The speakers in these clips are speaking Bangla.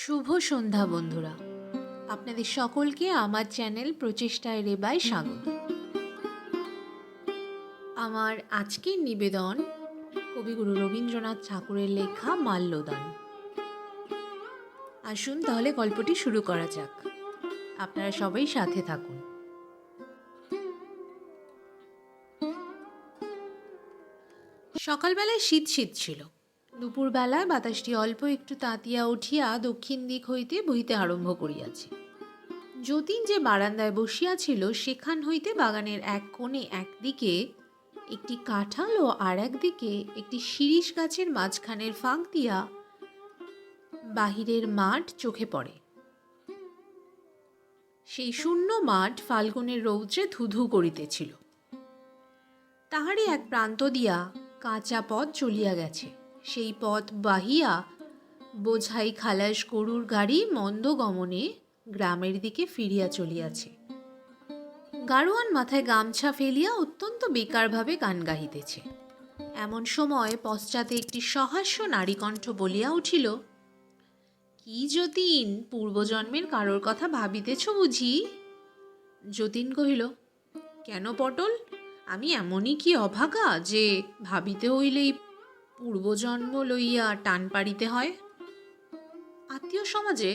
শুভ সন্ধ্যা বন্ধুরা, আপনাদের সকলকে আমার চ্যানেল প্রচেষ্টায় রেবায় স্বাগত। আমার আজকের নিবেদন কবিগুরু রবীন্দ্রনাথ ঠাকুরের লেখা মাল্যদান। আসুন তাহলে গল্পটি শুরু করা যাক। আপনারা সবাই সাথে থাকুন। সকালবেলায় শীত শীত ছিল। দুপুরবেলায় বাতাসটি অল্প একটু তাতিয়া উঠিয়া দক্ষিণ দিক হইতে বহিতে আরম্ভ করিয়াছে। যতীন যে বারান্দায় বসিয়াছিল সেখান হইতে বাগানের এক কোণে একদিকে একটি কাঁঠাল ও আর একদিকে একটি শিরীষ গাছের মাঝখানের ফাঁক দিয়া বাহিরের মাঠ চোখে পড়ে। সেই শূন্য মাঠ ফাল্গুনের রৌদ্রে ধুধু করিতেছিল। তাহারই এক প্রান্ত দিয়া কাঁচা পথ চলিয়া গেছে। সেই পথ বাহিয়া বোঝাই খালাস গরুর গাড়ি মন্দ গমনে গ্রামের দিকে ফিরিয়া চলিয়াছে। গাড়োয়ান মাথায় গামছা ফেলিয়া অত্যন্ত বেকারভাবে গান গাহিতেছে। এমন সময় পশ্চাতে একটি সহাস্য নারীকণ্ঠ বলিয়া উঠিল, কি যতীন, পূর্বজন্মের কারোর কথা ভাবিতেছ বুঝি? যতীন কহিল, কেন পটল, আমি এমনই কি অভাগা যে ভাবিতে হইলেই পূর্বজন্ম লইয়া টান পাড়িতে হয়? আত্মীয় সমাজে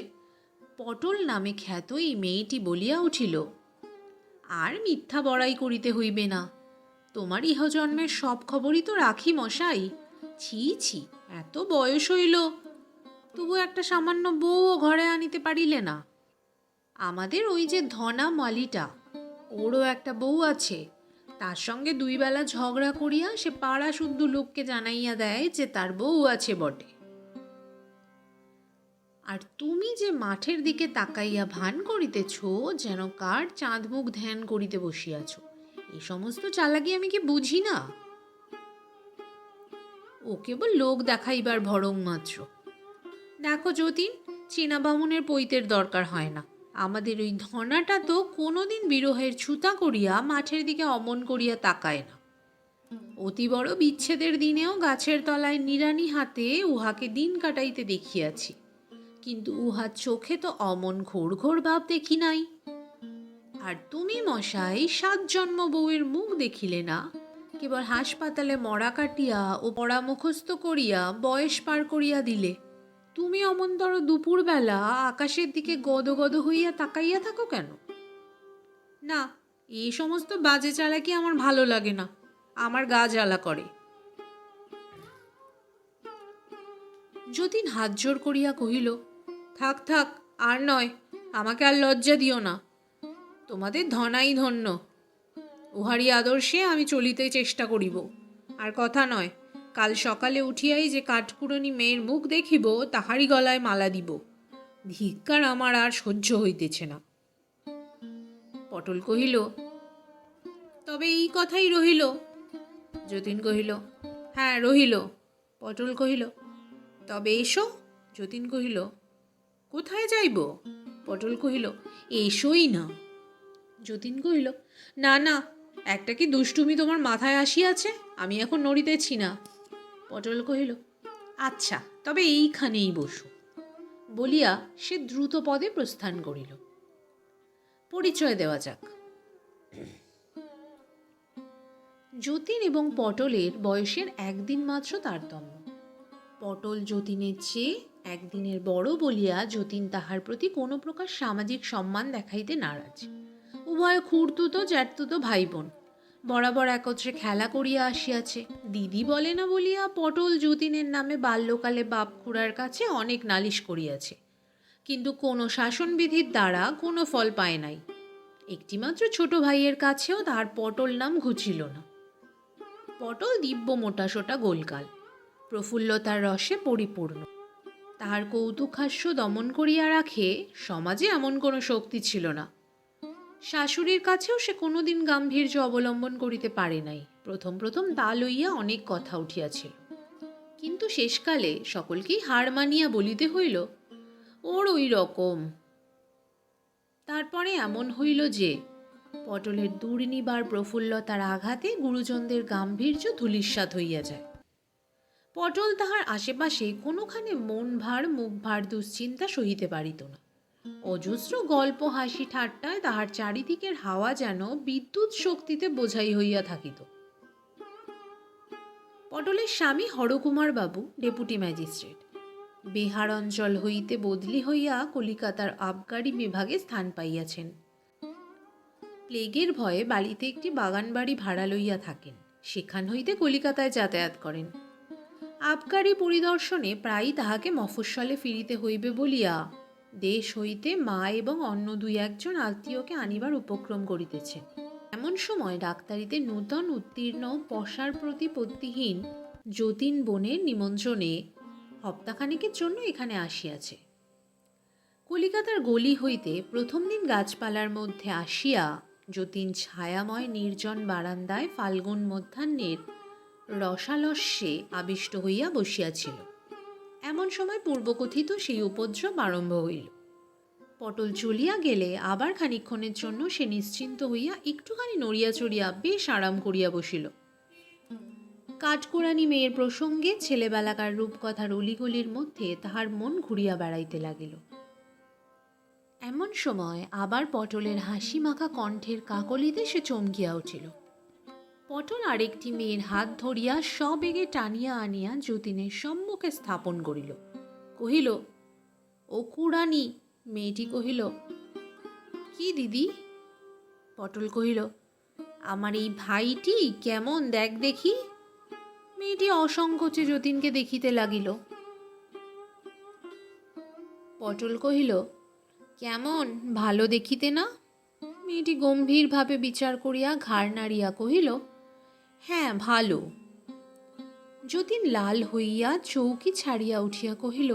পটল নামে খ্যাত এই মেয়েটি বলিয়া উঠিল, আর মিথ্যা বড়াই করিতে হইবে না, তোমার ইহজন্মের সব খবরই তো রাখি মশাই। ছি ছি, এত বয়স হইল, তবু একটা সামান্য বউও ঘরে আনিতে পারিলে না। আমাদের ওই যে ধনা মালিটা, ওরও একটা বউ আছে, তার সঙ্গে দুই বেলা ঝগড়া করিয়া সে পাড়া শুদ্ধ লোককে জানাইয়া দেয় যে তার বউ আছে বটে। আর তুমি যে মাঠের দিকে তাকাইয়া ভান করিতেছ যেন কার চাঁদ মুখ ধ্যান করিতে বসিয়াছ, এই সমস্ত চালাকি আমি কি বুঝি না? ও কেবল লোক দেখাইবার ভরং মাত্র। দেখো যতীন, চীনা বামুনের পৈতের দরকার হয় না। আমাদের ওই ধনাটা তো কোনোদিন বিরহের ছুতা করিয়া মাঠের দিকে অমন করিয়া তাকায় না। অতি বড় বিচ্ছেদের দিনেও গাছের তলায় নিরানি হাতে উহাকে দিন কাটাইতে দেখিয়াছি, কিন্তু উহার চোখে তো অমন ঘোর ঘোর ভাব দেখি নাই। আর তুমি মশাই 7 জন্ম বউয়ের মুখ দেখিলে না, কেবল হাসপাতালে মরা কাটিয়া ও পড়া মুখস্থ করিয়া বয়স পার করিয়া দিলে। তুমি অমনতর দুপুরবেলা আকাশের দিকে গদ গদ হইয়া তাকাইয়া থাকো কেন? না, এই সমস্ত বাজে চালাকি আমার ভালো লাগে না, আমার গা জ্বালা করে। যতীন হাত জোর করিয়া কহিল, থাক থাক, আর নয়, আমাকে আর লজ্জা দিও না। তোমাদের ধনাই ধন্য, উহারি আদর্শে আমি চলিতে চেষ্টা করিব। আর কথা নয়, কাল সকালে উঠিয়াই যে কাঠকুড়নি মেয়ের মুখ দেখিব তাহারই গলায় মালা দিব। ধিক্কার আমার আর সহ্য হইতেছে না। পটল কহিল, তবে এই কথাই রহিল। যতীন কহিল, হ্যাঁ রহিল। পটল কহিল, তবে এসো। যতীন কহিল, কোথায় যাইব? পটল কহিল, এসোই না। যতীন কহিল, না না, একটা কি দুষ্টুমি তোমার মাথায় আসিয়াছে, আমি এখন নড়িতেছি না। পটল কহিল, আচ্ছা, তবে এইখানেই বসো। বলিয়া সে দ্রুত পদে প্রস্থান করিল। পরিচয় দেওয়া যাক। যতীন এবং পটলের বয়সের একদিন মাত্র তারতম্য। পটল যতীনের চেয়ে একদিনের বড় বলিয়া যতীন তাহার প্রতি কোনো প্রকার সামাজিক সম্মান দেখাইতে নারাজ। উভয় খুড়তুতো জ্যাঠতুতো ভাই বোন, বরাবর একত্রে খেলা করিয়া আসিয়াছে। দিদি বলে না বলিয়া পটল যতীনের নামে বাল্যকালে বাপ খুড়ার কাছে অনেক নালিশ করিয়াছে, কিন্তু কোনো শাসনবিধির দ্বারা কোনো ফল পায় নাই। একটিমাত্র ছোট ভাইয়ের কাছেও তাহার পটল নাম ঘুচিল না। পটল দিব্য মোটাসোটা গোলগাল, প্রফুল্লতার রসে পরিপূর্ণ। তাহার কৌতুকহাস্য দমন করিয়া রাখে সমাজে এমন কোনো শক্তি ছিল না। শাশুড়ির কাছেও সে কোনোদিন গাম্ভীর্য অবলম্বন করিতে পারে নাই। প্রথম প্রথম তা লইয়া অনেক কথা উঠিয়াছিল, কিন্তু শেষকালে সকলকেই হার মানিয়া বলিতে হইল, ওর ওই রকম। তারপরে এমন হইল যে পটলের দুর্নিবার প্রফুল্লতার আঘাতে গুরুজনদের গাম্ভীর্য ধূলিসাৎ হইয়া যায়। পটল তাহার আশেপাশে কোনোখানে মন ভার মুখ ভার দুশ্চিন্তা সহিতে পারিত না। অজস্র গল্প হাসি ঠাট্টায় তাহার চারিদিকের হাওয়া যেন বিদ্যুৎ শক্তিতে বোঝাই হইয়া থাকিত। পটলের স্বামী হরকুমার বাবু ডেপুটি ম্যাজিস্ট্রেট, বিহার অঞ্চল হইতে বদলি হইয়া কলিকাতার আবগারি বিভাগে স্থান পাইয়াছেন। প্লেগের ভয়ে বাড়িতে একটি বাগান বাড়ি ভাড়া লইয়া থাকেন, সেখান হইতে কলিকাতায় যাতায়াত করেন। আবগারি পরিদর্শনে প্রায়ই তাহাকে মফস্বলে ফিরিতে হইবে বলিয়া দেশ হইতে মা এবং অন্য দুই একজন আত্মীয়কে আনিবার উপক্রম করিতেছে। এমন সময় ডাক্তারিতে নূতন উত্তীর্ণ পশার প্রতিপত্তিহীন যতীন বোনের নিমন্ত্রণে হপ্তাখানেকের জন্য এখানে আসিয়াছে। কলিকাতার গলি হইতে প্রথম দিন গাছপালার মধ্যে আসিয়া যতীন ছায়াময় নির্জন বারান্দায় ফাল্গুন মধ্যাহ্নের রসালস্যে আবিষ্ট হইয়া বসিয়াছিল। এমন সময় পূর্বকথিত সেই উপদ্রব আরম্ভ হইল। পটল চলিয়া গেলে আবার খানিকক্ষণের জন্য সে নিশ্চিন্ত হইয়া একটুখানি নড়িয়া চড়িয়া বেশ আরাম করিয়া বসিল। কাঠকোড়ানি মেয়ের প্রসঙ্গে ছেলেবেলাকার রূপকথার অলিগলির মধ্যে তাহার মন ঘুরিয়া বেড়াইতে লাগিল। এমন সময় আবার পটলের হাসি মাখা কণ্ঠের কাকলিতে সে চমকিয়া উঠিল। পটল আরেকটি মেয়ের হাত ধরিয়া সবেগে টানিয়া আনিয়া যতীনের সম্মুখে স্থাপন করিল। কহিল, ও কুড়ানি। মেয়েটি কহিল, কি দিদি? পটল কহিল, আমার এই ভাইটি কেমন দেখ দেখি। মেয়েটি অসংকোচে যতীনকে দেখিতে লাগিল। পটল কহিল, কেমন, ভালো দেখিতে না? মেয়েটি গম্ভীরভাবে বিচার করিয়া ঘাড় নাড়িয়া কহিল, হ্যাঁ, ভালো। যতীন লাল হইয়া চৌকি ছাড়িয়া উঠিয়া কহিল,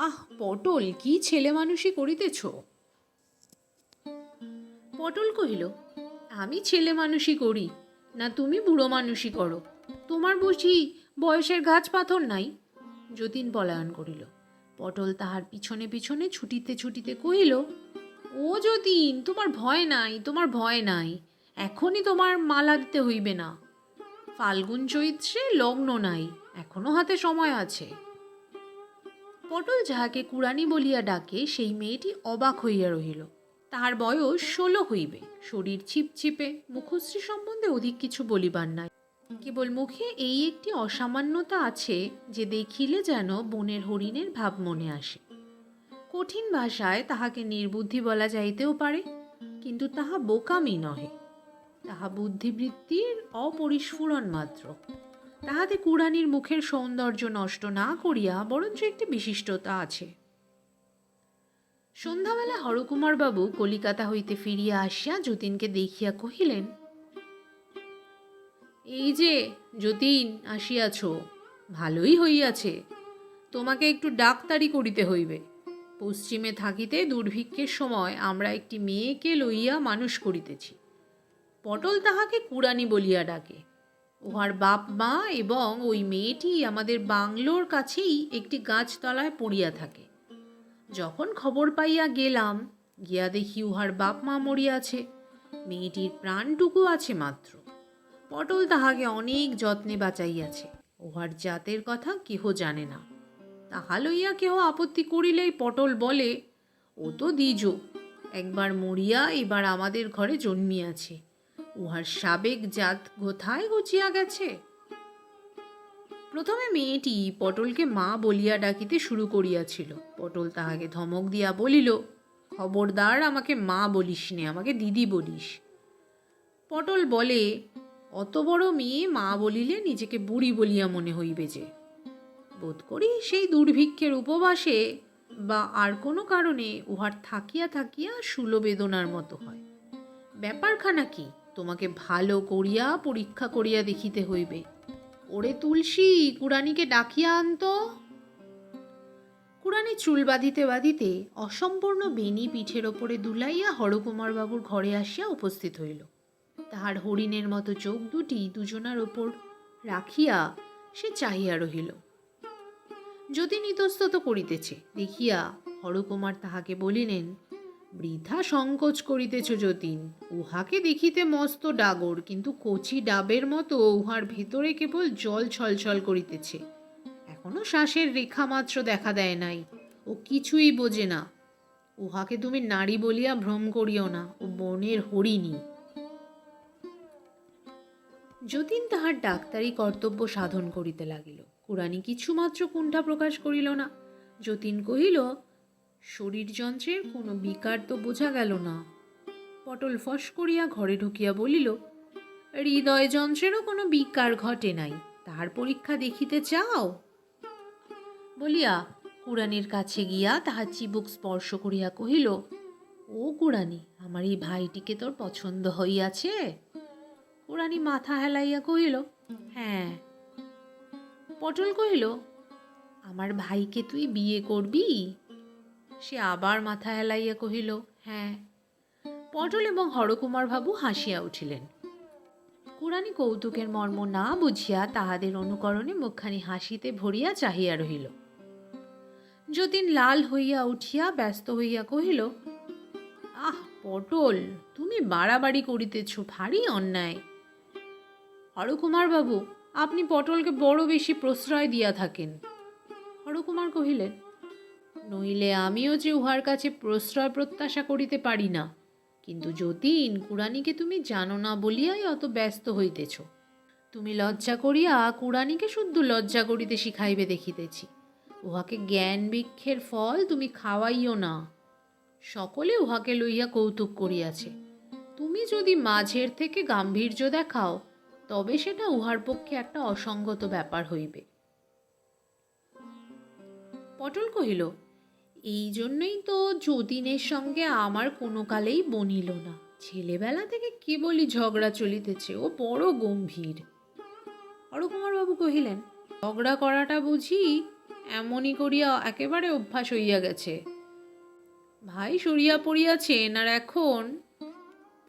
আহ পটল, কি ছেলে মানুষই করিতেছ? পটল কহিল, আমি ছেলে মানুষই করি না তুমি বুড়ো মানুষই করো? তোমার বুঝি বয়সের গাছ পাথর নাই? যতীন পলায়ন করিল। পটল তাহার পিছনে পিছনে ছুটিতে ছুটিতে কহিল, ও যতীন, তোমার ভয় নাই, তোমার ভয় নাই। এখনই তোমার মালা দিতে হইবে না। ফাল্গুন চৈত্রে লগ্ন নাই, এখনো হাতে সময় আছে। পটল যাহাকে কুড়ানি বলিয়া ডাকে সেই মেয়েটি অবাক হইয়া রহিল। তাহার বয়স 16 হইবে, শরীর ছিপছিপে, মুখশ্রী সম্বন্ধে অধিক কিছু বলিবার নাই। কেবল মুখে এই একটি অসামান্যতা আছে যে দেখিলে যেন বনের হরিণের ভাব মনে আসে। কঠিন ভাষায় তাহাকে নির্বুদ্ধি বলা যাইতেও পারে, কিন্তু তাহা বোকামি নহে, তাহা বুদ্ধিবৃত্তির অপরিস্ফুরণ মাত্র। তাহাতে কুড়ানির মুখের সৌন্দর্য নষ্ট না করিয়া বরঞ্চ একটি বিশিষ্টতা আছে। সন্ধ্যাবেলা হরকুমার বাবু কলিকাতা হইতে ফিরিয়া আসিয়া যতীনকে দেখিয়া কহিলেন, এই যে যতীন আসিয়াছ, ভালোই হইয়াছে। তোমাকে একটু ডাক্তারি করিতে হইবে। পশ্চিমে থাকিতে দুর্ভিক্ষের সময় আমরা একটি মেয়েকে লইয়া মানুষ করিতেছি। পটল তাহাকে কুড়ানি বলিয়া ডাকে। উহার বাপ মা এবং ওই মেয়েটি আমাদের বাংলোর কাছেই একটি গাছতলায় পড়িয়া থাকে। যখন খবর পাইয়া গেলাম, গিয়া দেখি উহার বাপ মা মরিয়াছে, মেয়েটির প্রাণটুকু আছে মাত্র। পটল তাহাকে অনেক যত্নে বাঁচাইয়াছে। উহার জাতের কথা কেহ জানে না। তাহা লইয়া কেহ আপত্তি করিলেই পটল বলে, ও তো দ্বিজ, একবার মরিয়া এবার আমাদের ঘরে জন্মিয়াছে, উহার সাবেক জাত কোথায় ঘুচিয়া গেছে। প্রথমে মেয়েটি পটলকে মা বলিয়া ডাকিতে শুরু করিয়াছিল। পটল তাহাকে ধমক দিয়া বলিল, খবরদার আমাকে মা বলিস নে, আমাকে দিদি বলিস। পটল বলে, অত বড় মেয়ে মা বলিলে নিজেকে বুড়ি বলিয়া মনে হইবে যে। বোধ করি সেই দুর্ভিক্ষের উপবাসে বা আর কোনো কারণে উহার থাকিয়া থাকিয়া শূলবেদনার মতো হয়। ব্যাপারখানা কি, তোমাকে ভালো করিয়া পরীক্ষা করিয়া দেখিতে হইবে। ওরে তুলসী, কুড়ানিকে ডাকিয়া আনত। কুড়ানি চুল বাঁধিতে বাঁধিতে অসম্পূর্ণ বেনি পিঠের ওপরে দুলাইয়া হরকুমার বাবুর ঘরে আসিয়া উপস্থিত হইল। তাহার হরিণের মতো চোখ দুটি দুজনার ওপর রাখিয়া সে চাহিয়া রহিল। যতীন ইতস্তত করিতেছে দেখিয়া হরকুমার তাহাকে বলিলেন, বৃথা সংকোচ করিতেছ যতীন। উহাকে দেখিতে মস্ত ডাগর, কিন্তু কচি ডাবের মতো উহার ভিতরে কেবল জল ছলছল করিতেছে। এখনো শ্বাসের রেখা মাত্র দেখা দেয় নাই। ও কিছুই বোঝে না। উহাকে তুমি নারী বলিয়া ভ্রম করিও না, ও বনের হরিণী। যতীন তাহার ডাক্তারি কর্তব্য সাধন করিতে লাগিল। কুড়ানি কিছুমাত্র কুণ্ঠা প্রকাশ করিল না। যতীন কহিল, শরীর যন্ত্রের কোনো বিকার তো বোঝা গেল না। পটল ফস করিয়া ঘরে ঢুকিয়া বলিল, হৃদয় যন্ত্রেরও কোনো বিকার ঘটে নাই। তাহার পরীক্ষা দেখিতে চাও? বলিয়া কুড়ানির কাছে গিয়া তাহার চিবুক স্পর্শ করিয়া কহিল, ও কুড়ানি, আমার এই ভাইটিকে তোর পছন্দ হইয়াছে? কুড়ানি মাথা হেলাইয়া কহিল, হ্যাঁ। পটল কহিল, আমার ভাইকে তুই বিয়ে করবি? সে আবার মাথা হেলাইয়া কহিল, হ্যাঁ। পটল এবং হরকুমার বাবু হাসিয়া উঠিলেন। কুড়ানি কৌতুকের মর্ম না বুঝিয়া তাহাদের অনুকরণে মুখখানি হাসিতে ভরিয়া চাহিয়া রহিল। যতীন লাল হইয়া উঠিয়া ব্যস্ত হইয়া কহিল, আহ পটল, তুমি বাড়াবাড়ি করিতেছ, ভারী অন্যায়। হরকুমার বাবু, আপনি পটলকে বড় বেশি প্রশ্রয় দিয়া থাকেন। হরকুমার কহিলেন, নইলে আমিও যে উহার কাছে প্রশ্রয় প্রত্যাশা করিতে পারি না। কিন্তু যতীন, কুড়ানিকে তুমি জানো না বলিয়াই অত ব্যস্ত হইতেছ। তুমি লজ্জা করিয়া কুড়ানিকে শুদ্ধ লজ্জা করিতে শিখাইবে দেখিতেছি। উহাকে জ্ঞান বৃক্ষের ফল তুমি খাওয়াইও না। সকলে উহাকে লইয়া কৌতুক করিয়াছে। তুমি যদি মাঝের থেকে গাম্ভীর্য দেখাও, তবে সেটা উহার পক্ষে একটা অসঙ্গত ব্যাপার হইবে। পটল কহিল, এই জন্যই তো যতীনের সঙ্গে আমার কোনো কালেই বনিল না। ছেলেবেলা থেকে কেবলই ঝগড়া চলিতেছে, ও বড় গম্ভীর। হরকুমার বাবু কহিলেন, ঝগড়া করাটা বুঝি এমনই করিয়া একেবারে অভ্যাস হইয়া গেছে। ভাই সরিয়া পড়িয়াছেন আর এখন?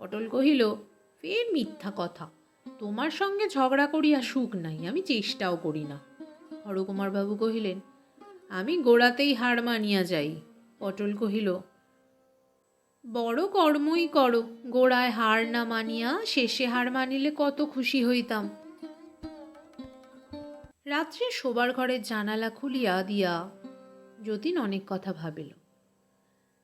পটল কহিল, ফের মিথ্যা কথা। তোমার সঙ্গে ঝগড়া করিয়া সুখ নাই, আমি চেষ্টাও করি না। হরকুমার বাবু কহিলেন, আমি গোড়াতেই হার মানিয়া যাই। পটল কহিল, বড় কর্মই করো, গোড়ায় হার না মানিয়া শেষে হার মানিলে কত খুশি হইতাম। রাত্রে শোবার ঘরের জানালা খুলিয়া দিয়া যতীন অনেক কথা ভাবিল।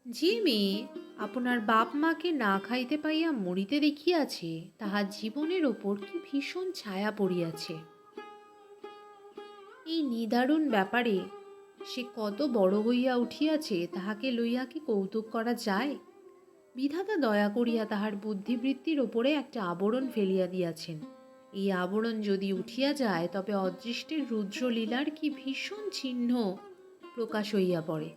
যে মেয়ে আপনার বাপ মাকে না খাইতে পাইয়া মরিতে দেখিয়াছে, তাহার জীবনের ওপর কি ভীষণ ছায়া পড়িয়াছে। এই নিদারুণ ব্যাপারে সে কত বড় হইয়া উঠিয়াছে, তাহাকে লইয়া কি কৌতুক করা যায়? বিধাতা দয়া করিয়া তাহার বুদ্ধিবৃত্তির ওপরে একটা আবরণ ফেলিয়া দিয়াছেন। এই আবরণ যদি উঠিয়া যায়, তবে অদৃষ্টের রুদ্রলীলার কি ভীষণ চিহ্ন প্রকাশ হইয়া পড়ে।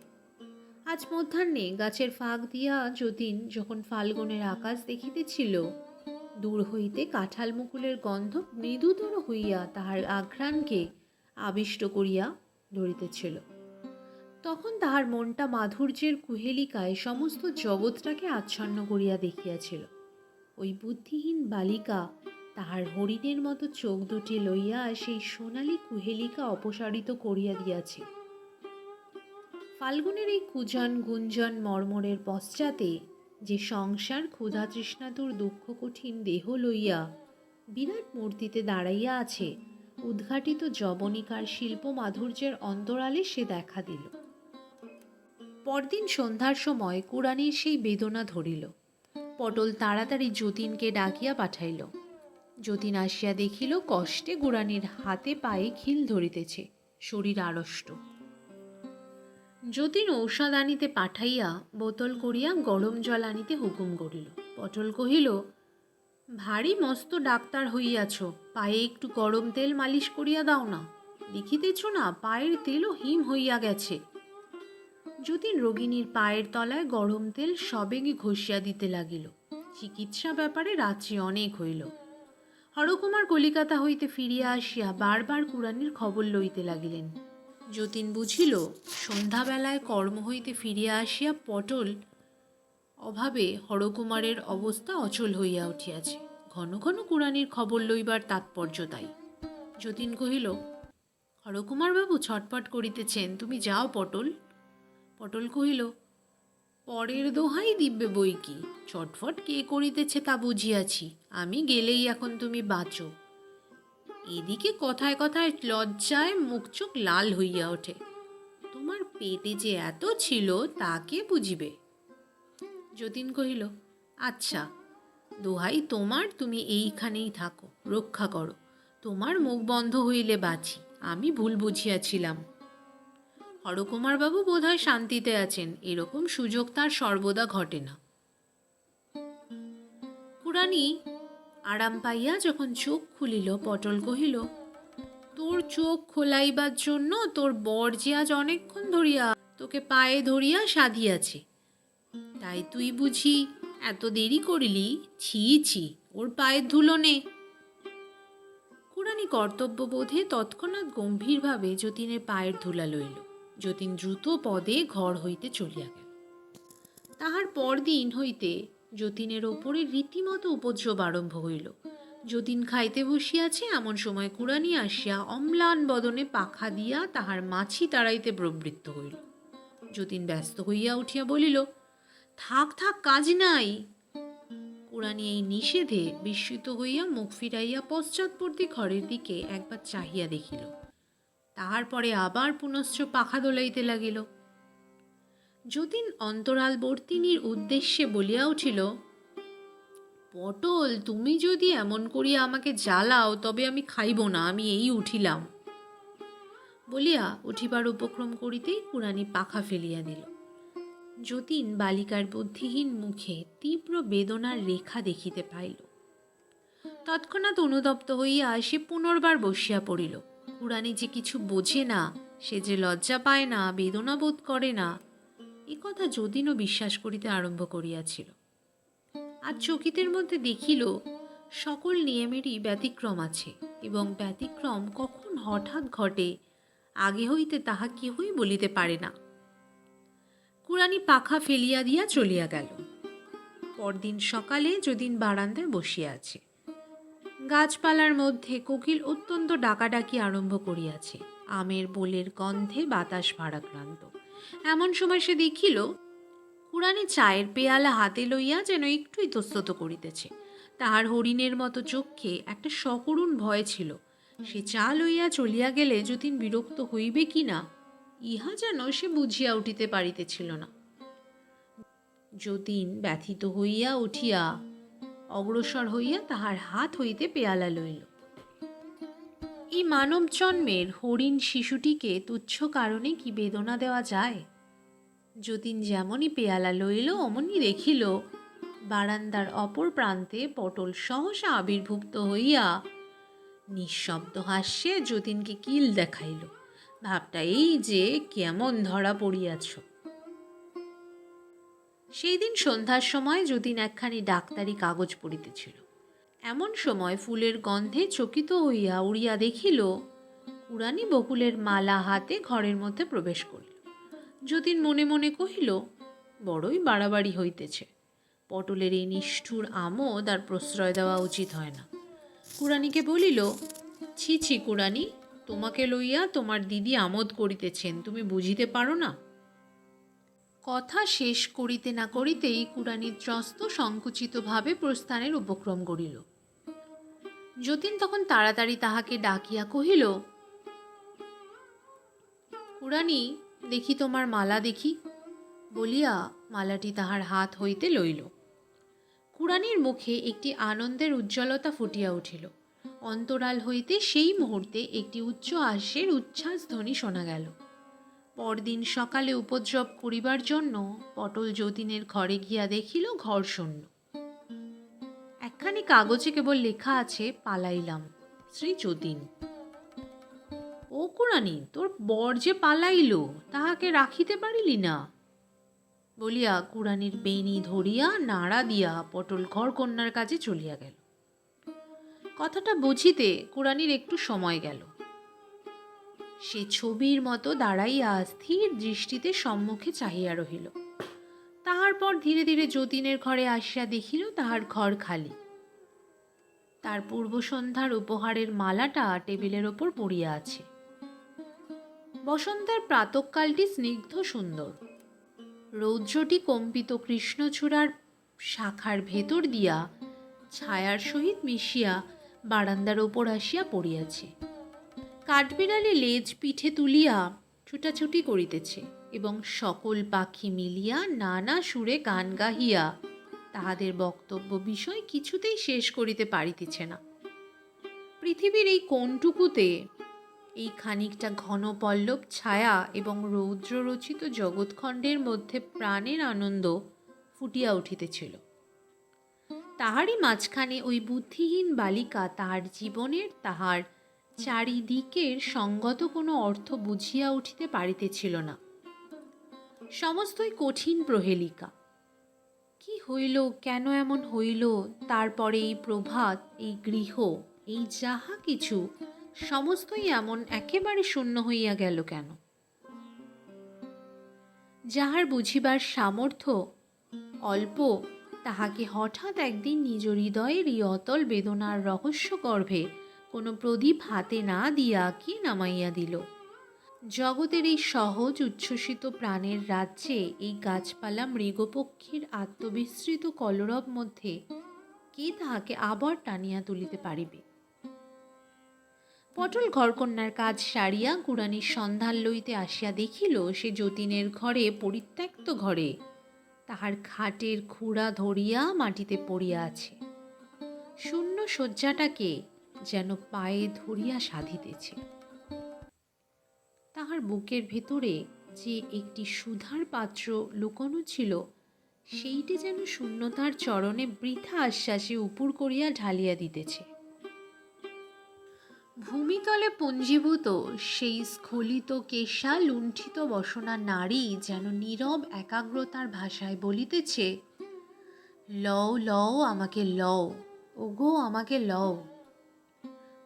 আজ মধ্যাহ্নে গাছের ফাঁক দিয়া যতীন যখন ফাল্গুনের আকাশ দেখিতেছিল, দূর হইতে কাঁঠাল মুকুলের গন্ধ মৃদুতর হইয়া তাহার আঘ্রাণকে আবিষ্ট করিয়া ধরিতেছিল, তখন তাহার মনটা মাধুর্যের কুহেলিকায় সমস্ত জগৎটাকে আচ্ছন্ন করিয়া দেখিয়াছিল। ওই বুদ্ধিহীন বালিকা তাহার হরিণের মতো চোখ দুটি লইয়া সেই সোনালি কুহেলিকা অপসারিত করিয়া দিয়াছে। ফাল্গুনের এই কুজন গুঞ্জন মর্মরের পশ্চাতে যে সংসার ক্ষুধা তৃষ্ণাতুর দুঃখ কঠিন দেহ লইয়া বিরাট মূর্তিতে দাঁড়াইয়া আছে, উদ্ঘাটিত যবনিকার শিল্প মাধুর্যের অন্তরালে সে দেখা দিল। পরদিন সন্ধ্যার সময় কুড়ানির সেই বেদনা ধরিল। পটল তাড়াতাড়ি যতীনকে ডাকিয়া পাঠাইল। যতীন আসিয়া দেখিল, কষ্টে কুড়ানির হাতে পায়ে খিল ধরিতেছে, শরীর আড়ষ্ট। যতীন ঔষধ আনিতে পাঠাইয়া বোতল করিয়া গরম জল আনিতে হুকুম করিল। পটল কহিল, ভারী মস্ত ডাক্তার হইয়াছ, পায়ে একটু গরম তেল মালিশ করিয়া দাও না। দেখিতেছ না, পায়ের তেলও হিম হইয়া গেছে। যতীন রোগিণীর পায়ের তলায় গরম তেল সবেগে ঘষিয়া দিতে লাগিল। চিকিৎসা ব্যাপারে রাত্রি অনেক হইল। হরকুমার কলিকাতা হইতে ফিরিয়া আসিয়া বারবার কুড়ানির খবর লইতে লাগিলেন। যতীন বুঝিল, সন্ধ্যাবেলায় কর্ম হইতে ফিরিয়া আসিয়া পটল অভাবে হরকুমারের অবস্থা অচল হইয়া উঠিয়াছে। ঘন ঘন কুড়ানির খবর লইবার তাৎপর্য তাই। যতীন কহিল, হরকুমার বাবু ছটপট করিতেছেন, তুমি যাও পটল। পটল কহিল, পরের দোহাই দিব্যে বই কি, ছটফট কে করিতেছে তা বুঝিয়াছি, আমি গেলেই এখন তুমি বাঁচো। এদিকে কথায় কথায় লজ্জায় মুখ চোখ লাল হইয়া ওঠে। তোমার পেটে যে এত ছিল তা কে বুঝিবে? যতীন কহিল, আচ্ছা দোহাই তোমার, তুমি এইখানেই থাকো, রক্ষা করো। তোমার মুখ বন্ধ হইলে বাঁচি, আমি ভুল বুঝিয়াছিলাম। হরকুমারবাবু বোধহয় শান্তিতে আছেন, এরকম সুযোগ তার সর্বদা ঘটে না। কুড়ানি আরাম পাইয়া যখন চোখ খুলিল, পটল কহিল, তোর চোখ খোলাইবার জন্য তোর বর যে আজ অনেকক্ষণ ধরিয়া তোকে পায়ে ধরিয়া সাধিয়াছে, তাই তুই বুঝি এত দেরি করিলি? ছি ছি, ওর পায়ের ধুলো নে। কুড়ানি কর্তব্যবোধে তৎক্ষণাৎ গম্ভীরভাবে যতীনের পায়ের ধুলা লইল। যতীন দ্রুত পদে ঘর হইতে চলিয়া গেল। তাহার পরদিন হইতে যতীনের ওপরে রীতিমতো উপদ্রব আরম্ভ হইল। যতীন খাইতে বসিয়াছে, এমন সময় কুড়ানি আসিয়া অম্লান বদনে পাখা দিয়া তাহার মাছি তাড়াইতে প্রবৃত্ত হইল। যতীন ব্যস্ত হইয়া উঠিয়া বলিল, থাক থাক, কাজ নাই। কুড়ানি এই নিষেধে বিস্মিত হইয়া মুখ ফিরাইয়া পশ্চাৎপর্তী ঘরের দিকে একবার চাহিয়া দেখিল। তাহার পরে আবার পুনশ্চ পাখা দোলাইতে লাগিল। যতীন অন্তরালবর্তিনীর উদ্দেশ্যে বলিয়া উঠিল, পটল, তুমি যদি এমন করিয়া আমাকে জ্বালাও তবে আমি খাইব না, আমি এই উঠিলাম। বলিয়া উঠিবার উপক্রম করিতেই কুড়ানি পাখা ফেলিয়া দিল। যতীন বালিকার বুদ্ধিহীন মুখে তীব্র বেদনার রেখা দেখিতে পাইল। তৎক্ষণাৎ অনুতপ্ত হইয়া সে পুনর্বার বসিয়া পড়িল। কুড়ানি যে কিছু বোঝে না, সে যে লজ্জা পায় না, বেদনা বোধ করে না, এ কথা যতীনও বিশ্বাস করিতে আরম্ভ করিয়াছিল। আজ চকিতের মধ্যে দেখিল সকল নিয়মেরই ব্যতিক্রম আছে, এবং ব্যতিক্রম কখন হঠাৎ ঘটে আগে হইতে তাহা কেহই বলিতে পারে না। কুড়ানি পাখা ফেলিয়া দিয়া চলিয়া গেল। পরদিন সকালে যতীন বারান্দায় বসিয়া আছে। গাছপালার মধ্যে কোকিল অত্যন্ত ডাকাডাকি আরম্ভ করিয়াছে। আমের বোলের গন্ধে বাতাস ভারাক্রান্ত। এমন সময় সে দেখিল কুড়ানি চায়ের পেয়ালা হাতে লইয়া যেন একটু ইতস্তত করিতেছে। তাহার হরিণের মতো চক্ষে একটা সকরুণ ভয় ছিল। সে চা লইয়া চলিয়া গেলে যতীন বিরক্ত হইবে কি না, ইহা যেন সে বুঝিয়া উঠিতে পারিতেছিল না। যতীন ব্যথিত হইয়া উঠিয়া অগ্রসর হইয়া তাহার হাত হইতে পেয়ালা লইল। এই মানব জন্মের হরিণ শিশুটিকে তুচ্ছ কারণে কি বেদনা দেওয়া যায়? যতীন যেমনই পেয়ালা লইল, অমনি দেখিল বারান্দার অপর প্রান্তে পটল সহসা আবির্ভূত হইয়া নিঃশব্দ হাস্যে যতীনকে কিল দেখাইল। ভাবটা এই যে, কেমন ধরা পড়িয়াছ। সেই দিন সন্ধ্যার সময় যতীন একখানি ডাক্তারি কাগজ পড়িতেছিল। এমন সময় ফুলের গন্ধে চকিত হইয়া উড়িয়া দেখিল কুড়ানি বকুলের মালা হাতে ঘরের মধ্যে প্রবেশ করিল। যতীন মনে মনে কহিল, বড়ই বাড়াবাড়ি হইতেছে। পটলের এই নিষ্ঠুর আমোদ আর প্রশ্রয় দেওয়া উচিত হয় না। কুড়ানিকে বলিল, ছি ছি কুড়ানি, তোমাকে লইয়া তোমার দিদি আমোদ করিতেছেন, তুমি বুঝিতে পারো না? কথা শেষ করিতে না করিতেই কুড়ানি ত্রস্ত সংকুচিতভাবে প্রস্থানের উপক্রম করিল। যতীন তখন তাড়াতাড়ি তাহাকে ডাকিয়া কহিল, কুড়ানি, দেখি তোমার মালা দেখি। বলিয়া মালাটি তাহার হাত হইতে লইল। কুড়ানির মুখে একটি আনন্দের উজ্জ্বলতা ফুটিয়া উঠিল। অন্তরাল হইতে সেই মুহূর্তে একটি উচ্চ হাস্যের উচ্ছ্বাস ধ্বনি শোনা গেল। পরদিন সকালে উপদ্রব করিবার জন্য পটল যতীনের ঘরে গিয়া দেখিল ঘর শূন্য। একখানি কাগজে কেবল লেখা আছে, পালাইলাম, শ্রী যতীন। ও কুড়ানি, তোর বর যে পালাইল, তাহাকে রাখিতে পারিলি না? বলিয়া কুড়ানির বেণী ধরিয়া নাড়া দিয়া পটল ঘর কন্যার কাজে চলিয়া গেল। কথাটা বুঝিতে কুড়ানির একটু সময় গেল। সে ছবির মতো দাঁড়াইয়া স্থির দৃষ্টিতে সম্মুখে চাহিয়া রহিল। তাহার পর ধীরে ধীরে যতীনের ঘরে আসিয়া দেখিল তাহার ঘর খালি। তার পূর্ব সন্ধ্যার উপহারের মালাটা টেবিলের ওপর পড়িয়া আছে। বসন্তের প্রাতঃকালটি স্নিগ্ধ সুন্দর। রৌদ্রটি কম্পিত কৃষ্ণচূড়ার শাখার ভেতর দিয়া ছায়ার সহিত মিশিয়া বারান্দার ওপর আসিয়া পড়িয়াছে। কাঠবিড়ালি লেজ পিঠে তুলিয়া ছুটাছুটি করিতেছে এবং সকল পাখি মিলিয়া নানা সুরে গান গাহিয়া তাহাদের বক্তব্য বিষয় কিছুতেই শেষ করিতে পারিতেছে না। পৃথিবীর এই কোণটুকুতে এই খানিকটা ঘন পল্লব ছায়া এবং রৌদ্ররচিত জগৎখণ্ডের মধ্যে প্রাণের আনন্দ ফুটিয়া উঠিতেছিল। তাহারই মাঝখানে ওই বুদ্ধিহীন বালিকা তাহার জীবনের, তাহার চারিদিকের সঙ্গত কোনো অর্থ বুঝিয়া উঠিতে পারিতেছিল না। সমস্তই কঠিন প্রহেলিকা। কি হইল, কেন এমন হইল, তারপরে এই প্রভাত, এই গৃহ, এই যাহা কিছু সমস্তই এমন একেবারে শূন্য হইয়া গেল কেন? যাহার বুঝিবার সামর্থ্য অল্প, তাহাকে হঠাৎ একদিন নিজ হৃদয়ের এই অতল বেদনার রহস্য গর্ভে কোনো প্রদীপ হাতে না দিয়া কি নামাইয়া দিল। জগতের এই সহজ উচ্ছ্বসিত প্রাণের রাজ্যে, এই গাছপালা মৃগপক্ষীর আত্মবিস্মৃত কলরব মধ্যে কে তাহাকে আবার টানিয়া তুলিতে পারিবে? পটল ঘরকন্যার কাজ সারিয়া কুড়ানির সন্ধান লইতে আসিয়া দেখিল সে যতীনের ঘরে, পরিত্যক্ত ঘরে, তাহার খাটের খুঁড়া ধরিয়া মাটিতে পড়িয়া আছে। শূন্য শয্যাটাকে যেন পায়ে ধরিয়া সাধিতেছে। তাহার বুকের ভেতরে যে একটি সুধার পাত্র লুকোনো ছিল, সেইটি যেন শূন্যতার চরণে বৃথা আশ্বাসে উপুর করিয়া ঢালিয়া দিতেছে। ভূমিতলে পুঞ্জীভূত সেই স্খলিত কেশা লুণ্ঠিত বসনা নারী যেন নীরব একাগ্রতার ভাষায় বলিতেছে, লও লও আমাকে লও, ওগো আমাকে লও।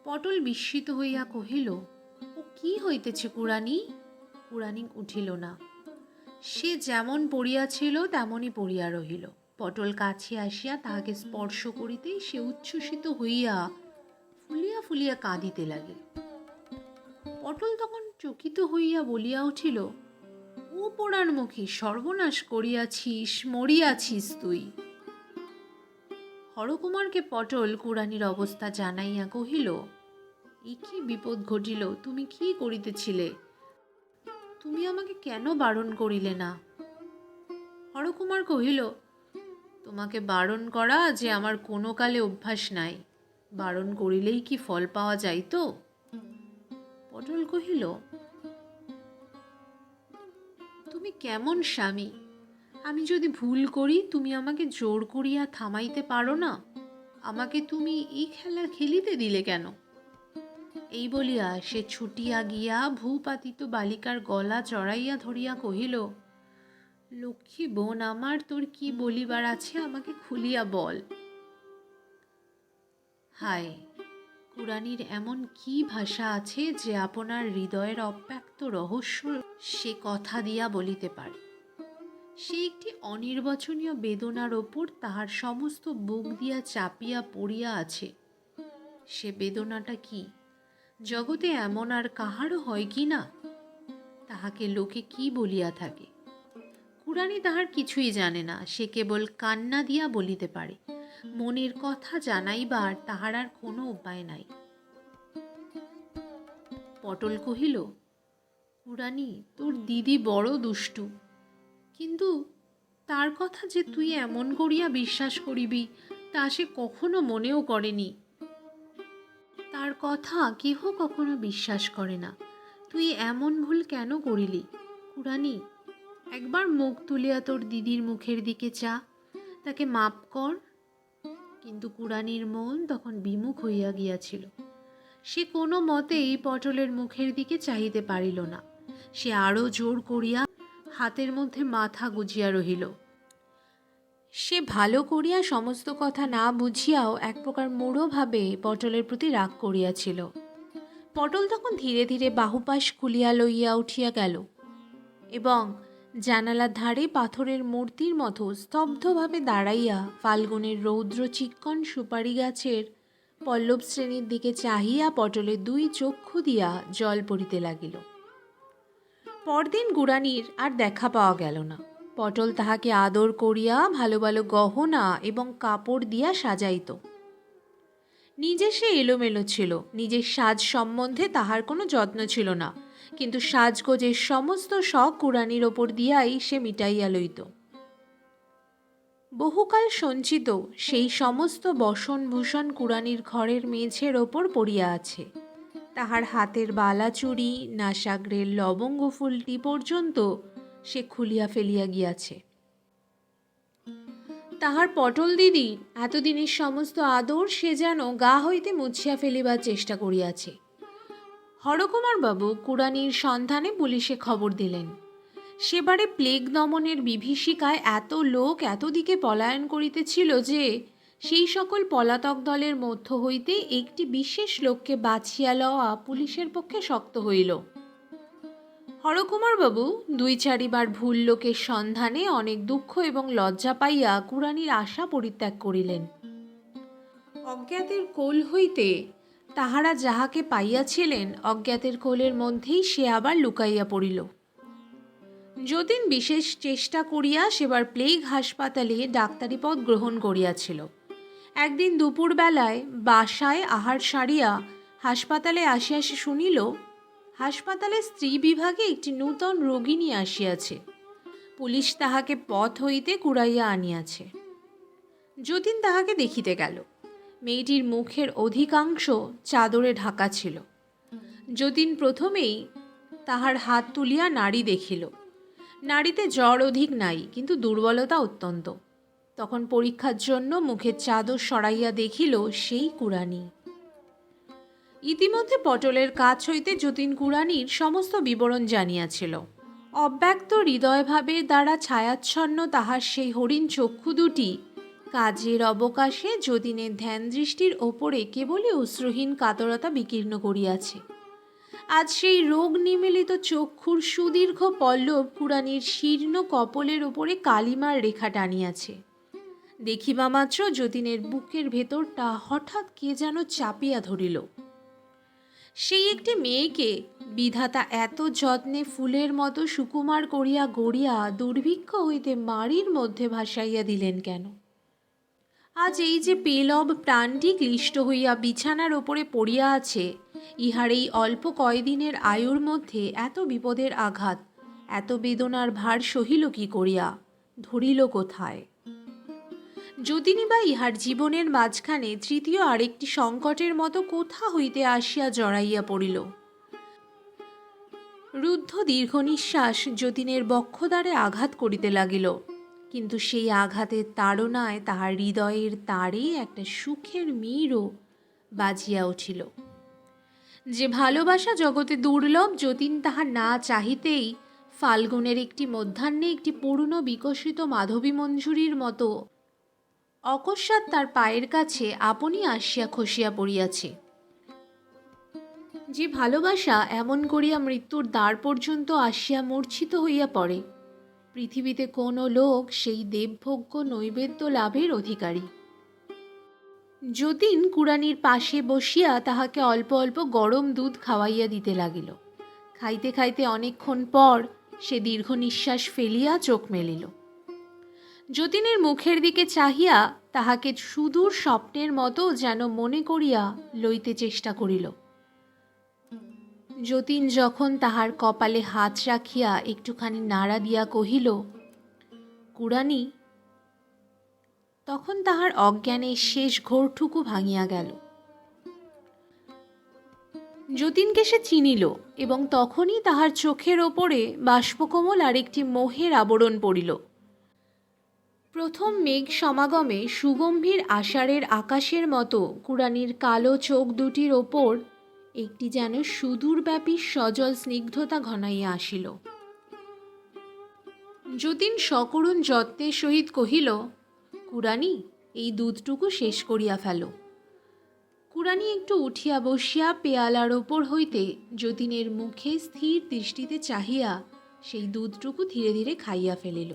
পটল বিস্মিত হইয়া কহিল, ও কি হইতেছে কুড়ানি? কুড়ানি উঠিল না। সে যেমন পড়িয়াছিল তেমনই পড়িয়া রহিল। পটল কাছে আসিয়া তাহাকে স্পর্শ করিতেই সে উচ্ছ্বসিত হইয়া ফুলিয়া ফুলিয়া কাঁদিতে লাগিল। পটল তখন চকিত হইয়া বলিয়া উঠিল, ও পোড়ার মুখী, সর্বনাশ করিয়াছিস, মরিয়াছিস তুই। হরকুমারকে পটল কুড়ানির অবস্থা জানাইয়া কহিল, এ কি বিপদ ঘটিল? তুমি কি করিতেছিলে? তুমি আমাকে কেন বারণ করিলে না? হরকুমার কহিল, তোমাকে বারণ করা যে আমার কোনো কালে অভ্যাস নাই, বারণ করিলেই কি ফল পাওয়া যাইত? পটল কহিল, তুমি কেমন স্বামী? আমি যদি ভুল করি তুমি আমাকে জোর করিয়া থামাইতে পারো না? আমাকে তুমি এই খেলা খেলিতে দিলে কেন? এই বলিয়া সে ছুটিয়া গিয়া ভূপাতিত বালিকার গলা চড়াইয়া ধরিয়া কহিল, লক্ষ্মী বোন আমার, তোর কি বলিবার আছে আমাকে খুলিয়া বল। হায়, কুড়ানির এমন কি ভাষা আছে যে আপনার হৃদয়ের অব্যক্ত রহস্য সে কথা দিয়া বলিতে পারে। সে একটি অনির্বচনীয় বেদনার ওপর তাহার সমস্ত বুক দিয়া চাপিয়া পড়িয়া আছে। সে বেদনাটা কি? জগতে এমন আর কাহারও হয় কি না? তাহাকে লোকে কি বলিয়া থাকে? কুড়ানি তাহার কিছুই জানে না। সে কেবল কান্না দিয়া বলিতে পারে। মনের কথা জানাইবার তাহার আর কোনো উপায় নাই। পটল কহিল, কুড়ানি, তোর দিদি বড় দুষ্টু, কিন্তু তার কথা যে তুই এমন করিয়া বিশ্বাস করিবি তা সে কখনো মনেও করেনি। তার কথা কেহ কখনো বিশ্বাস করে না। তুই এমন ভুল কেন করিলি? কুড়ানি, একবার মুখ তুলিয়া তোর দিদির মুখের দিকে চা, তাকে মাপ কর। কিন্তু কুড়ানির মন তখন বিমুখ হইয়া গিয়াছিল। সে কোনো মতেই পটলের মুখের দিকে চাহিতে পারিল না। সে আরো জোর করিয়া হাতের মধ্যে মাথা গুজিয়া রহিল। সে ভালো করিয়া সমস্ত কথা না বুঝিয়াও এক প্রকার মূঢ়ভাবে পটলের প্রতি রাগ করিয়াছিল। পটল তখন ধীরে ধীরে বাহুপাশ খুলিয়া লইয়া উঠিয়া গেল এবং জানালার ধারে পাথরের মূর্তির মতো স্তব্ধভাবে দাঁড়াইয়া ফাল্গুনের রৌদ্র চিক্কণ সুপারি গাছের পল্লব শ্রেণীর দিকে চাহিয়া পটলের দুই চক্ষু দিয়া জল পড়িতে লাগিল। পরদিন গুড়ানির আর দেখা পাওয়া গেল না। পটল তাহাকে আদর করিয়া ভালো ভালো গহনা এবং কাপড় দিয়া সাজাইত। নিজে সে এলোমেলো ছিল, নিজের সাজ সম্বন্ধে তাহার কোনো যত্ন ছিল না, কিন্তু সাজগোজের সমস্ত শখ কুড়ানির ওপর দিয়াই সে মিটাইয়া লইত। বহুকাল সঞ্চিত সেই সমস্ত বসনভূষণ কুড়ানির ঘরের মেঝের ওপর পড়িয়া আছে। তাহার হাতের বালাচুড়ি, নাসাগ্রের লবঙ্গ ফুলটি পর্যন্ত সে খুলিয়া ফেলিয়া গিয়াছে। তাহার পটল দিদি এতদিনের সমস্ত আদর সে যেন গা হইতে মুছিয়া ফেলিবার চেষ্টা করিয়াছে। হরকুমার বাবু কুড়ানির সন্ধানে পুলিশে খবর দিলেন। সেবারে প্লেগ দমনের বিভীষিকায় এত লোক এতদিকে পলায়ন করিতেছিল যে সেই সকল পলাতক দলের মধ্য হইতে একটি বিশেষ লোককে বাছিয়া লওয়া পুলিশের পক্ষে শক্ত হইল। হরকুমার বাবু 2-4বার ভুল লোকের সন্ধানে অনেক দুঃখ এবং লজ্জা পাইয়া কুড়ানির আশা পরিত্যাগ করিলেন। অজ্ঞাতের কোল হইতে তাহারা যাহাকে পাইয়াছিলেন, অজ্ঞাতের কোলের মধ্যেই সে আবার লুকাইয়া পড়িল। যতীন বিশেষ চেষ্টা করিয়া সেবার প্লেগ হাসপাতালে ডাক্তারি পদ গ্রহণ করিয়াছিল। একদিন দুপুরবেলায় বাসায় আহার সারিয়া হাসপাতালে আসিয়া সে শুনিল হাসপাতালের স্ত্রী বিভাগে একটি নূতন রোগিণী আসিয়াছে। পুলিশ তাহাকে পথ হইতে কুড়াইয়া আনিয়াছে। যতীন তাহাকে দেখিতে গেল। মেয়েটির মুখের অধিকাংশ চাদরে ঢাকা ছিল। যতীন প্রথমেই তাহার হাত তুলিয়া নাড়ি দেখিল। নাড়িতে জ্বর অধিক নাই, কিন্তু দুর্বলতা অত্যন্ত। তখন পরীক্ষার জন্য মুখের চাদর সরাইয়া দেখিল সেই কুড়ানি। ইতিমধ্যে পটলের কাছ হইতে যতীন কুড়ানির সমস্ত বিবরণ জানিয়াছিল। অব্যক্ত হৃদয়ভাবের দ্বারা ছায়াচ্ছন্ন তাহার সেই হরিণ চক্ষু দুটি কাজের অবকাশে যতীনের ধ্যান দৃষ্টির ওপরে কেবলই অশ্রুহীন কাতরতা বিকীর্ণ করিয়াছে। আজ সেই রোগ নিমিলিত চক্ষুর সুদীর্ঘ পল্লব কুড়ানির শীর্ণ কপলের ওপরে কালিমার রেখা টানিয়াছে। দেখিবা মাত্র যতীনের বুকের ভেতরটা হঠাৎ কে যেন চাপিয়া ধরিল। সেই একটি মেয়েকে বিধাতা এত যত্নে ফুলের মতো সুকুমার করিয়া গড়িয়া দুর্ভিক্ষ হইতে মাড়ির মধ্যে ভাসাইয়া দিলেন কেন? আজ এই যে পেলব প্রাণটি ক্লিষ্ট হইয়া বিছানার ওপরে পড়িয়া আছে, ইহার এই অল্প কয়দিনের আয়ুর মধ্যে এত বিপদের আঘাত, এত বেদনার ভার সহিল কি করিয়া, ধরিল কোথায়? যতীনই বা ইহার জীবনের মাঝখানে তৃতীয় আরেকটি সংকটের মতো কোথা হইতে আসিয়া জড়াইয়া পড়িল। রুদ্ধ দীর্ঘ নিঃশ্বাস যতীনের বক্ষদ্বারে আঘাত করিতে লাগিল, কিন্তু সেই আঘাতের তাড়নায় তাহার হৃদয়ের তারে একটা সুখের মিরও বাজিয়া উঠিল। যে ভালোবাসা জগতে দুর্লভ, যতীন তাহা না চাহিতেই ফাল্গুনের একটি মধ্যাহ্নে একটি পুরনো বিকশিত মাধবী মঞ্জুরির মতো অকস্মাৎ তার পায়ের কাছে আপনি আসিয়া খসিয়া পড়িয়াছে। যে ভালোবাসা এমন করিয়া মৃত্যুর দ্বার পর্যন্ত আসিয়া মূর্ছিত হইয়া পড়ে, পৃথিবীতে কোনো লোক সেই দেবভোগ্য নৈবেদ্য লাভের অধিকারী। যতীন কুড়ানির পাশে বসিয়া তাহাকে অল্প অল্প গরম দুধ খাওয়াইয়া দিতে লাগিল। খাইতে খাইতে অনেকক্ষণ পর সে দীর্ঘ নিঃশ্বাস ফেলিয়া চোখ মেলিল। যতীনের মুখের দিকে চাহিয়া তাহাকে সুদূর স্বপ্নের মতো যেন মনে করিয়া লইতে চেষ্টা করিল। যতীন যখন তাহার কপালে হাত রাখিয়া একটুখানি নাড়া দিয়া কহিল, কুড়ানি, তখন তাহার অজ্ঞানের শেষ ঘোরটুকু ভাঙিয়া গেল। যতীনকে সে চিনিল এবং তখনই তাহার চোখের ওপরে বাষ্পকোমল আরেকটি মোহের আবরণ পড়িল। প্রথম মেঘ সমাগমে সুগম্ভীর আষাঢ়ের আকাশের মতো কুড়ানির কালো চোখ দুটির ওপর একটি যেন সুদূরব্যাপী সজল স্নিগ্ধতা ঘনাইয়া আসিল। যতীন সকরুণ যত্নের সহিত কহিল, কুড়ানি, এই দুধটুকু শেষ করিয়া ফেল। কুড়ানি একটু উঠিয়া বসিয়া পেয়ালার ওপর হইতে যতীনের মুখে স্থির দৃষ্টিতে চাহিয়া সেই দুধটুকু ধীরে ধীরে খাইয়া ফেলিল।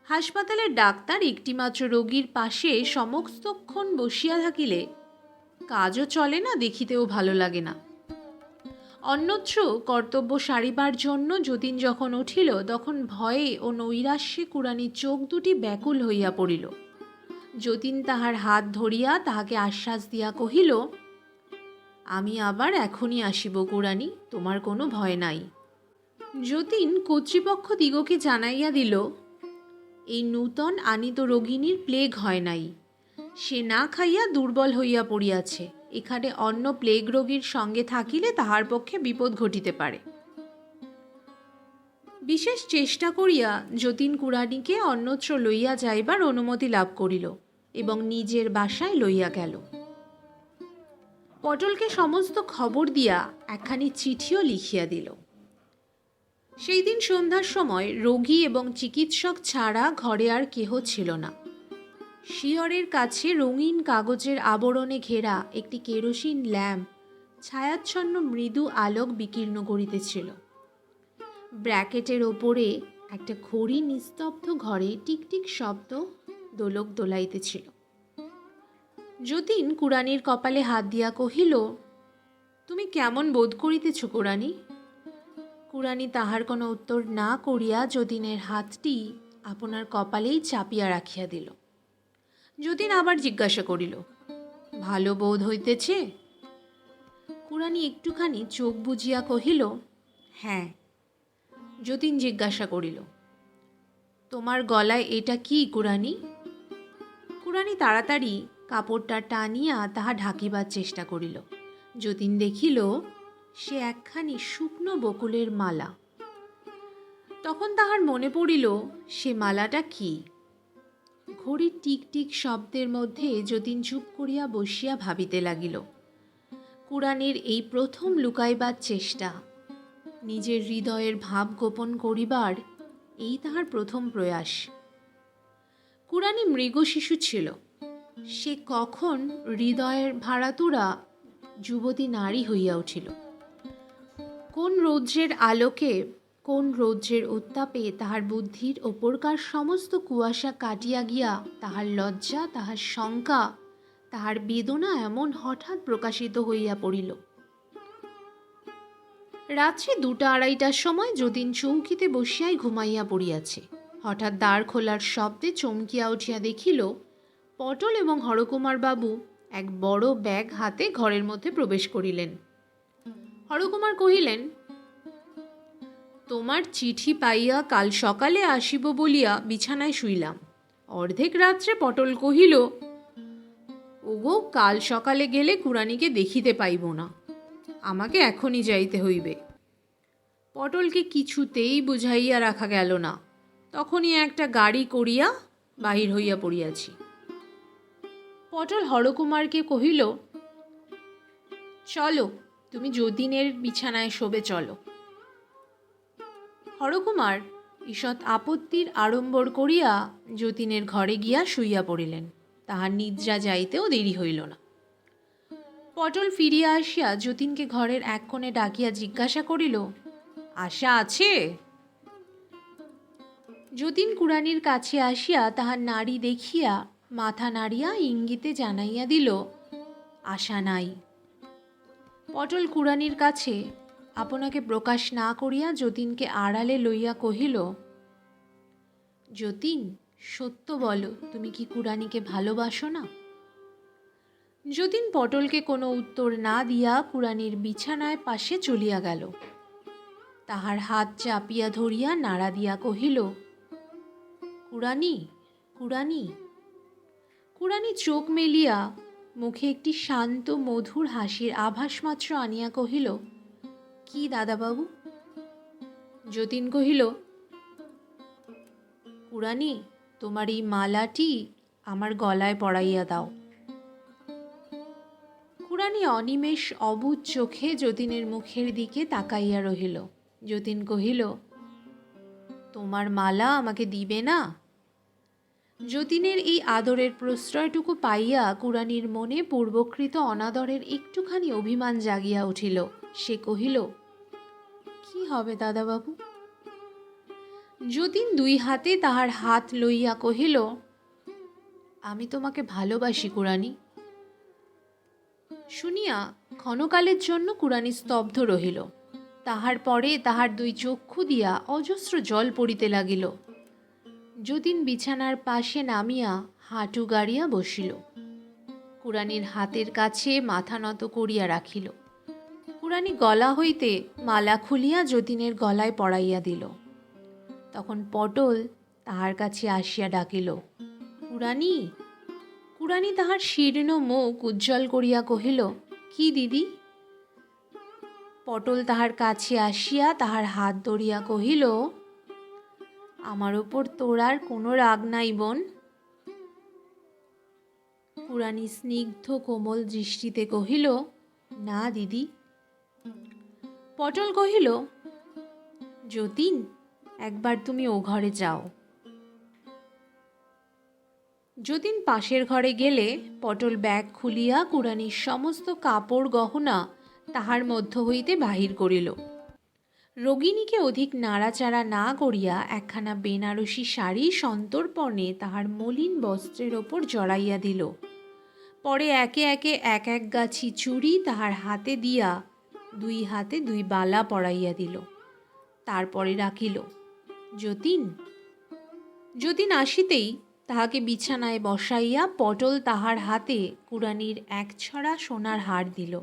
হাসপাতালের ডাক্তার একটিমাত্র রোগীর পাশে সমস্তক্ষণ বসিয়া থাকিলে কাজও চলে না, দেখিতেও ভালো লাগে না। অন্যত্র কর্তব্য সারিবার জন্য যতীন যখন উঠিল তখন ভয়ে ও নৈরাশ্যে কুড়ানির চোখ দুটি ব্যাকুল হইয়া পড়িল। যতীন তাহার হাত ধরিয়া তাহাকে আশ্বাস দিয়া কহিল, আমি আবার এখনই আসিব কুড়ানি, তোমার কোনো ভয় নাই। যতীন কর্তৃপক্ষ দিগকে জানাইয়া দিল, এই নূতন আনিত রোগিণীর প্লেগ হয় নাই, সে না খাইয়া দুর্বল হইয়া পড়িয়াছে, এখানে অন্য প্লেগ রোগীর সঙ্গে থাকিলে তাহার পক্ষে বিপদ ঘটিতে পারে। বিশেষ চেষ্টা করিয়া যতীন কুড়ানিকে অন্যত্র লইয়া যাইবার অনুমতি লাভ করিল এবং নিজের বাসায় লইয়া গেল। পটলকে সমস্ত খবর দিয়া একখানি চিঠিও লিখিয়া দিল। সেই দিন সন্ধ্যার সময় রোগী এবং চিকিৎসক ছাড়া ঘরে আর কেহ ছিল না। শিয়রের কাছে রঙিন কাগজের আবরণে ঘেরা একটি কেরোসিন ল্যাম্প ছায়াচ্ছন্ন মৃদু আলোক বিকীর্ণ করিতেছিল। ব্র্যাকেটের ওপরে একটা ঘড়ি নিস্তব্ধ ঘরে টিকটিক শব্দ দোলক দোলাইতেছিল। যতীন কুড়ানির কপালে হাত দিয়া কহিল, তুমি কেমন বোধ করিতেছ কুড়ানি? কুড়ানি তাহার কোনো উত্তর না করিয়া যতীনের হাতটি আপনার কপালেই চাপিয়া রাখিয়া দিল। যতীন আবার জিজ্ঞাসা করিল, ভালো বোধ হইতেছে? কুড়ানি একটুখানি চোখ বুজিয়া কহিল, হ্যাঁ। যতীন জিজ্ঞাসা করিল, তোমার গলায় এটা কি কুড়ানি? কুড়ানি তাড়াতাড়ি কাপড়টা টানিয়া তাহা ঢাকিবার চেষ্টা করিল। যতীন দেখিল সে একখানি শুকনো বকুলের মালা। তখন তাহার মনে পড়িল সে মালাটা কি। ঘড়ির টিকটিক শব্দের মধ্যে যতীন চুপ করিয়া বসিয়া ভাবিতে লাগিল। কুড়ানির এই প্রথম লুকাইবার চেষ্টা, নিজের হৃদয়ের ভাব গোপন করিবার এই তাহার প্রথম প্রয়াস। কুড়ানি মৃগশিশু ছিল, সে কখন হৃদয়ের ভাড়াতুরা যুবতী নারী হইয়া উঠিল। কোন রৌদ্রের আলোকে, কোন রৌদ্রের উত্তাপে তাহার বুদ্ধির ওপরকার সমস্ত কুয়াশা কাটিয়া গিয়া তাহার লজ্জা, তাহার শঙ্কা, তাহার বেদনা এমন হঠাৎ প্রকাশিত হইয়া পড়িল। রাত্রি 2টা-2:30টার সময় যতীন চৌকিতে বসিয়াই ঘুমাইয়া পড়িয়াছে। হঠাৎ দ্বার খোলার শব্দে চমকিয়া উঠিয়া দেখিল পটল এবং হরকুমার বাবু এক বড় ব্যাগ হাতে ঘরের মধ্যে প্রবেশ করিলেন। হরকুমার কহিলেন, তোমার চিঠি পাইয়া কাল সকালে আসিব বলিয়া বিছানায় শুইলাম। অর্ধেক রাত্রে পটল কহিল, ওগো, কাল সকালে গেলে কুড়ানিকে দেখিতে পাইব না, আমাকে এখনই যাইতে হইবে। পটলকে কিছুতেই বুঝাইয়া রাখা গেল না। তখনই একটা গাড়ি করিয়া বাহির হইয়া পড়িয়াছি। পটল হরকুমারকে কহিল, চলো, তুমি যতীনের বিছানায় শোবে চলো। হরকুমার ঈষৎ আপত্তির আড়ম্বর করিয়া যতীনের ঘরে গিয়া শুইয়া পড়িলেন। তাহার নিদ্রা যাইতেও দেরি হইল না। পটল ফিরিয়া আসিয়া যতীনকে ঘরের এক কোণে ডাকিয়া জিজ্ঞাসা করিল, আশা আছে? যতীন কুড়ানির কাছে আসিয়া তাহার নাড়ি দেখিয়া মাথা নাড়িয়া ইঙ্গিতে জানাইয়া দিল, আশা নাই। পটল কুড়ানির কাছে আপনাকে প্রকাশ না করিয়া যতীনকে আড়ালে লইয়া কহিল, যতীন, সত্য বলো, তুমি কি কুড়ানিকে ভালোবাসো না? যতীন পটলকে কোনো উত্তর না দিয়া কুড়ানির বিছানায় পাশে চলিয়া গেল। তাহার হাত চাপিয়া ধরিয়া নাড়া দিয়া কহিল, কুড়ানি, কুড়ানি। কুড়ানি চোখ মেলিয়া মুখে একটি শান্ত মধুর হাসির আভাস মাত্র আনিয়া কহিল, কি দাদাবাবু? যতীন কহিল, কুড়ানি, তোমার এই মালাটি আমার গলায় পরাইয়া দাও। কুড়ানি অনিমেষ অবুঝ চোখে যতীনের মুখের দিকে তাকাইয়া রহিল। যতীন কহিল, তোমার মালা আমাকে দিবে না? যতীনের এই আদরের প্রশ্রয়টুকু পাইয়া কুড়ানির মনে পূর্বকৃত অনাদরের একটুখানি অভিমান জাগিয়া উঠিল। সে কহিল, কি হবে দাদাবাবু? যতীন 2 হাতে তাহার হাত লইয়া কহিল, আমি তোমাকে ভালোবাসি কুড়ানি। শুনিয়া ক্ষণকালের জন্য কুড়ানি স্তব্ধ রহিল। তাহার পরে তাহার দুই চক্ষু দিয়া অজস্র জল পড়িতে লাগিল। যতীন বিছানার পাশে নামিয়া হাঁটু গাড়িয়া বসিল, কুড়ানির হাতের কাছে মাথা নত করিয়া রাখিল। কুড়ানি গলা হইতে মালা খুলিয়া যতীনের গলায় পরাইয়া দিল। তখন পটল তাহার কাছে আসিয়া ডাকিল, কুড়ানি। কুড়ানি তাহার শীর্ণ মুখ উজ্জ্বল করিয়া কহিল, কি দিদি? পটল তাহার কাছে আসিয়া তাহার হাত ধরিয়া কহিল, আমার ওপর তোর আর কোনো রাগ নাই বোন? কুড়ানি স্নিগ্ধ কোমল দৃষ্টিতে কহিল, না দিদি। পটল কহিল, যতীন, একবার তুমি ও ঘরে যাও। যতীন পাশের ঘরে গেলে পটল ব্যাগ খুলিয়া কুড়ানির সমস্ত কাপড় গহনা তাহার মধ্য হইতে বাহির করিল। রোগিণীকে অধিক নাড়াচাড়া না করিয়া একখানা বেনারসি শাড়ি সন্তর্পণে তাহার মলিন বস্ত্রের ওপর জড়াইয়া দিল। পরে একে একে এক এক গাছি চুড়ি তাহার হাতে দিয়া দুই হাতে দুই বালা পরাইয়া দিল। তারপরে রাখিল, যতীন। যতীন আসিতেই তাহাকে বিছানায় বসাইয়া পটল তাহার হাতে কুড়ানির এক ছড়া সোনার হার দিল।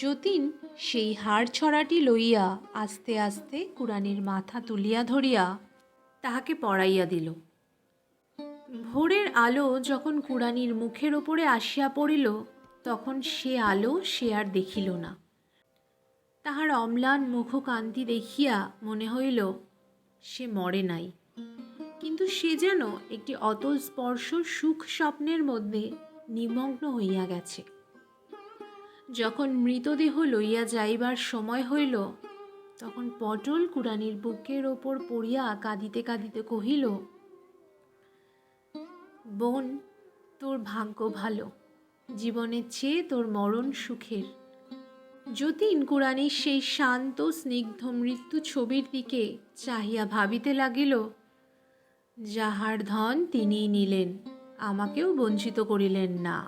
যতীন সেই হার ছড়াটি লইয়া আস্তে আস্তে কুড়ানির মাথা তুলিয়া ধরিয়া তাহাকে পরাইয়া দিল। ভোরের আলো যখন কুড়ানির মুখের ওপরে আসিয়া পড়িল, তখন সে আলো সে আর দেখিল না। তাহার অম্লান মুখকান্তি দেখিয়া মনে হইল সে মরে নাই, কিন্তু সে যেন একটি অতল স্পর্শ সুখ স্বপ্নের মধ্যে নিমগ্ন হইয়া গেছে। যখন মৃতদেহ লইয়া যাইবার সময় হইল, তখন পটল কুড়ানির বুকের ওপর পড়িয়া কাঁদিতে কাঁদিতে কহিল, বোন, তোর ভাগ্য ভালো, জীবনের চেয়ে তোর মরণ সুখের। যতীন কুড়ানির সেই শান্ত স্নিগ্ধ মৃত্যু ছবির দিকে চাহিয়া ভাবিতে লাগিল, যাহার ধন তিনিই নিলেন, আমাকেও বঞ্চিত করিলেন না।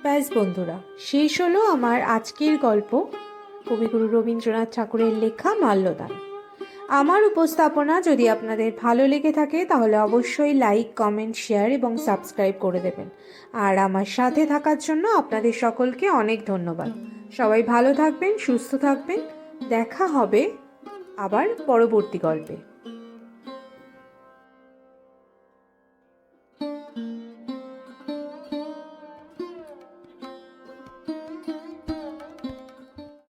ব্যাস বন্ধুরা, শেষ হলো আমার আজকের গল্প, কবিগুরু রবীন্দ্রনাথ ঠাকুরের লেখা মাল্যদান। আমার উপস্থাপনা যদি আপনাদের ভালো লেগে থাকে তাহলে অবশ্যই লাইক, কমেন্ট, শেয়ার এবং সাবস্ক্রাইব করে দেবেন। আর আমার সাথে থাকার জন্য আপনাদের সকলকে অনেক ধন্যবাদ। সবাই ভালো থাকবেন, সুস্থ থাকবেন। দেখা হবে আবার পরবর্তী গল্পে।